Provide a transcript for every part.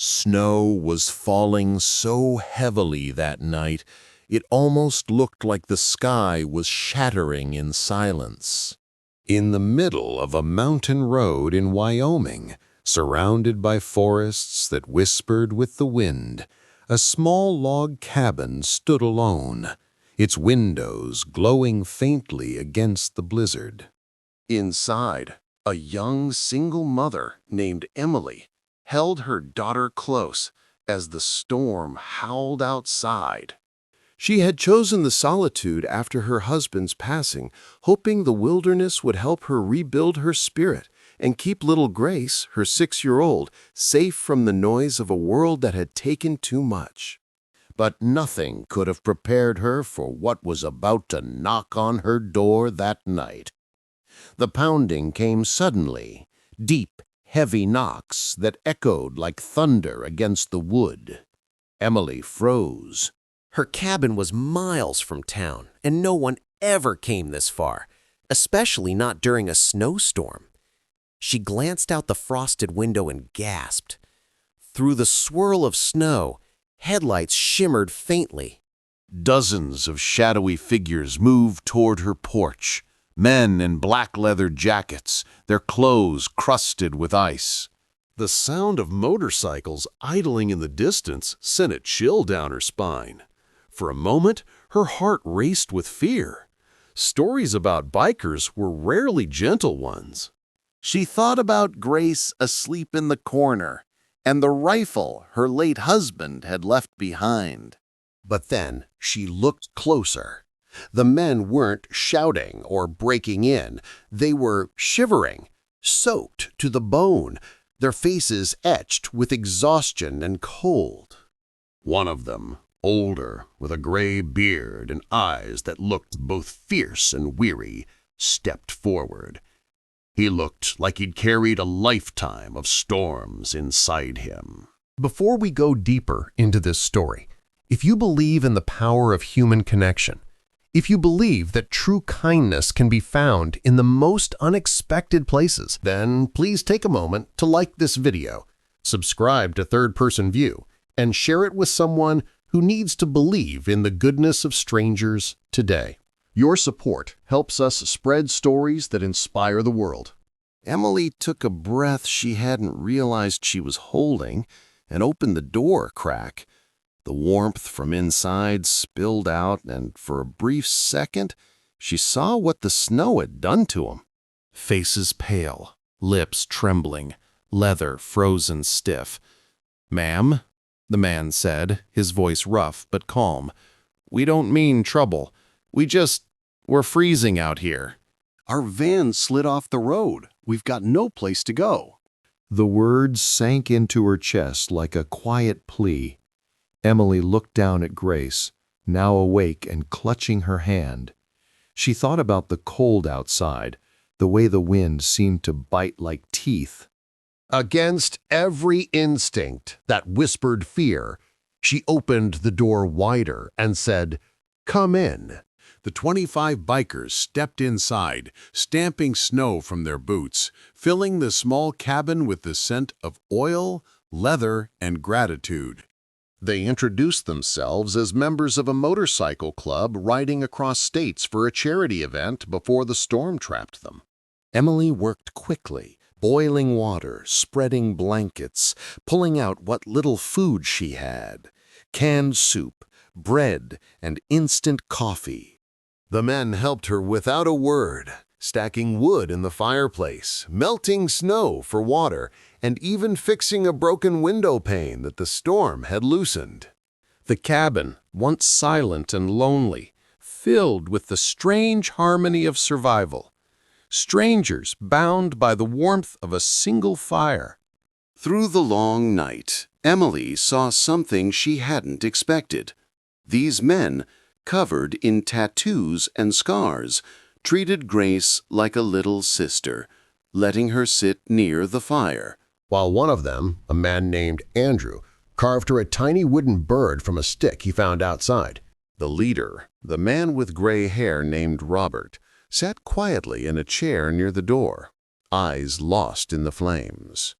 Snow was falling so heavily that night, it almost looked like the sky was shattering in silence. In the middle of a mountain road in Wyoming, surrounded by forests that whispered with the wind, a small log cabin stood alone, its windows glowing faintly against the blizzard. Inside, a young single mother named Emily held her daughter close as the storm howled outside. She had chosen the solitude after her husband's passing, hoping the wilderness would help her rebuild her spirit and keep little Grace, her 6-year-old, safe from the noise of a world that had taken too much. But nothing could have prepared her for what was about to knock on her door that night. The pounding came suddenly, deep, heavy knocks that echoed like thunder against the wood. Emily froze. Her cabin was miles from town, and no one ever came this far, especially not during a snowstorm. She glanced out the frosted window and gasped. Through the swirl of snow, headlights shimmered faintly. Dozens of shadowy figures moved toward her porch, men in black leather jackets, their clothes crusted with ice. The sound of motorcycles idling in the distance sent a chill down her spine. For a moment, her heart raced with fear. Stories about bikers were rarely gentle ones. She thought about Grace asleep in the corner and the rifle her late husband had left behind. But then she looked closer. The men weren't shouting or breaking in. They were shivering, soaked to the bone, their faces etched with exhaustion and cold. One of them, older, with a gray beard and eyes that looked both fierce and weary, stepped forward. He looked like he'd carried a lifetime of storms inside him. Before we go deeper into this story, if you believe in the power of human connection, if you believe that true kindness can be found in the most unexpected places, then please take a moment to like this video, subscribe to Third Person View, and share it with someone who needs to believe in the goodness of strangers today. Your support helps us spread stories that inspire the world. Emily took a breath she hadn't realized she was holding and opened the door a crack. The warmth from inside spilled out, and for a brief second, she saw what the snow had done to him. Faces pale, lips trembling, leather frozen stiff. "Ma'am," the man said, his voice rough but calm, "we don't mean trouble. We're freezing out here. Our van slid off the road. We've got no place to go." The words sank into her chest like a quiet plea. Emily looked down at Grace, now awake and clutching her hand. She thought about the cold outside, the way the wind seemed to bite like teeth. Against every instinct that whispered fear, she opened the door wider and said, "Come in." The 25 bikers stepped inside, stamping snow from their boots, filling the small cabin with the scent of oil, leather, and gratitude. They introduced themselves as members of a motorcycle club riding across states for a charity event before the storm trapped them. Emily worked quickly, boiling water, spreading blankets, pulling out what little food she had: canned soup, bread, and instant coffee. The men helped her without a word, stacking wood in the fireplace, melting snow for water, and even fixing a broken window pane that the storm had loosened. The cabin, once silent and lonely, filled with the strange harmony of survival. Strangers bound by the warmth of a single fire. Through the long night, Emily saw something she hadn't expected. These men, covered in tattoos and scars, treated Grace like a little sister, letting her sit near the fire. While one of them, a man named Andrew, carved her a tiny wooden bird from a stick he found outside. The leader, the man with gray hair named Robert, sat quietly in a chair near the door, eyes lost in the flames.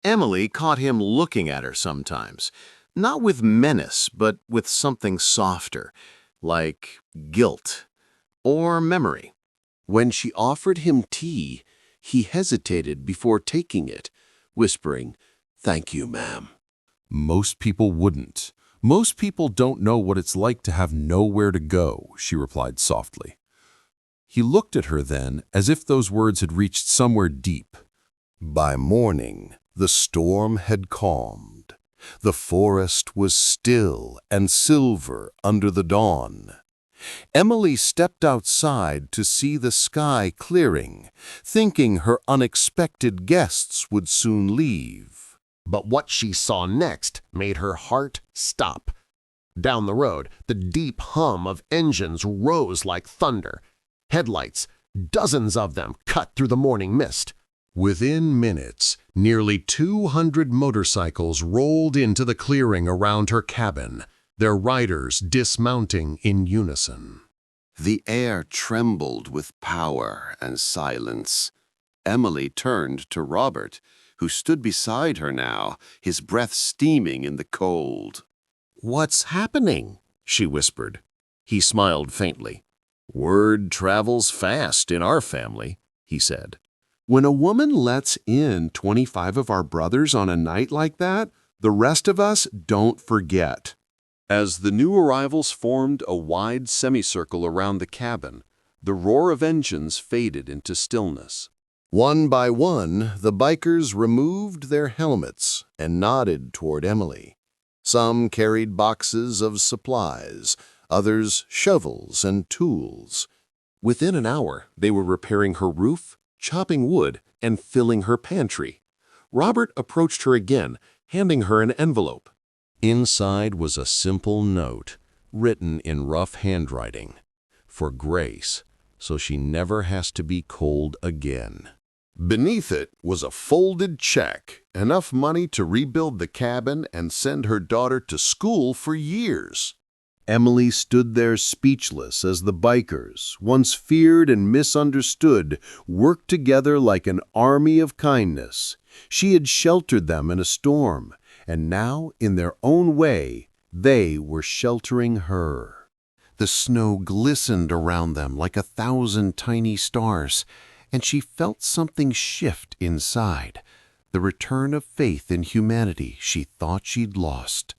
Emily caught him looking at her sometimes, not with menace, but with something softer, like guilt or memory. When she offered him tea, he hesitated before taking it, whispering, "Thank you, ma'am." Most people wouldn't. Most people don't know what it's like to have nowhere to go, she replied softly. He looked at her then, as if those words had reached somewhere deep. By morning, the storm had calmed. The forest was still and silver under the dawn. Emily stepped outside to see the sky clearing, thinking her unexpected guests would soon leave. But what she saw next made her heart stop. Down the road, the deep hum of engines rose like thunder. Headlights, dozens of them, cut through the morning mist. Within minutes, nearly 200 motorcycles rolled into the clearing around her cabin, their riders dismounting in unison. The air trembled with power and silence. Emily turned to Robert, who stood beside her now, his breath steaming in the cold. "What's happening?" she whispered. He smiled faintly. "Word travels fast in our family," he said. When a woman lets in 25 of our brothers on a night like that, the rest of us don't forget. As the new arrivals formed a wide semicircle around the cabin, the roar of engines faded into stillness. One by one, the bikers removed their helmets and nodded toward Emily. Some carried boxes of supplies, others shovels and tools. Within an hour, they were repairing her roof, chopping wood, and filling her pantry. Robert approached her again, handing her an envelope. Inside was a simple note, written in rough handwriting. For Grace, so she never has to be cold again. Beneath it was a folded check, enough money to rebuild the cabin and send her daughter to school for years. Emily stood there speechless as the bikers, once feared and misunderstood, worked together like an army of kindness. She had sheltered them in a storm, and now, in their own way, they were sheltering her. The snow glistened around them like 1,000 tiny stars, and she felt something shift inside, the return of faith in humanity she thought she'd lost.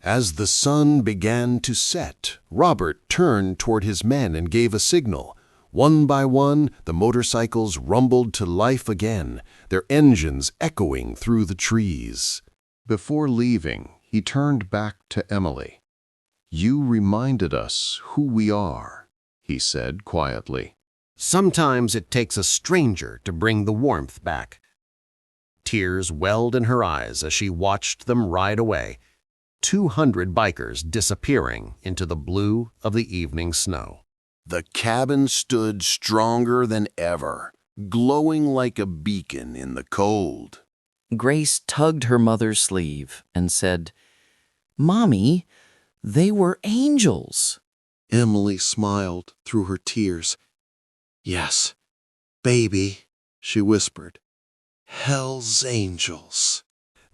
As the sun began to set, Robert turned toward his men and gave a signal. One by one, the motorcycles rumbled to life again, their engines echoing through the trees. Before leaving, he turned back to Emily. "You reminded us who we are," he said quietly. Sometimes it takes a stranger to bring the warmth back. Tears welled in her eyes as she watched them ride away, 200 bikers disappearing into the blue of the evening snow. The cabin stood stronger than ever, glowing like a beacon in the cold. Grace tugged her mother's sleeve and said, "Mommy, they were angels." Emily smiled through her tears. "Yes, baby," she whispered. "Hell's angels."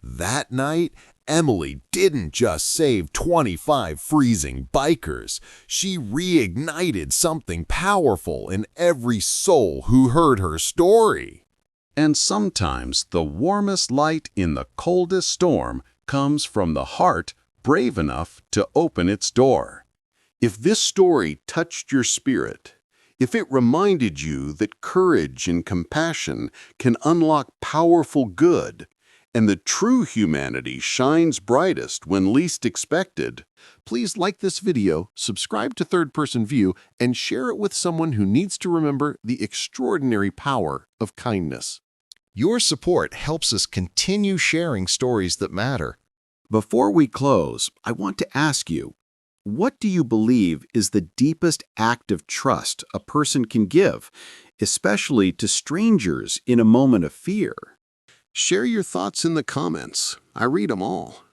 That night, Emily didn't just save 25 freezing bikers. She reignited something powerful in every soul who heard her story. And sometimes the warmest light in the coldest storm comes from the heart brave enough to open its door. If this story touched your spirit, if it reminded you that courage and compassion can unlock powerful good, and the true humanity shines brightest when least expected, please like this video, subscribe to Third Person View, and share it with someone who needs to remember the extraordinary power of kindness. Your support helps us continue sharing stories that matter. Before we close, I want to ask you, what do you believe is the deepest act of trust a person can give, especially to strangers in a moment of fear? Share your thoughts in the comments. I read them all.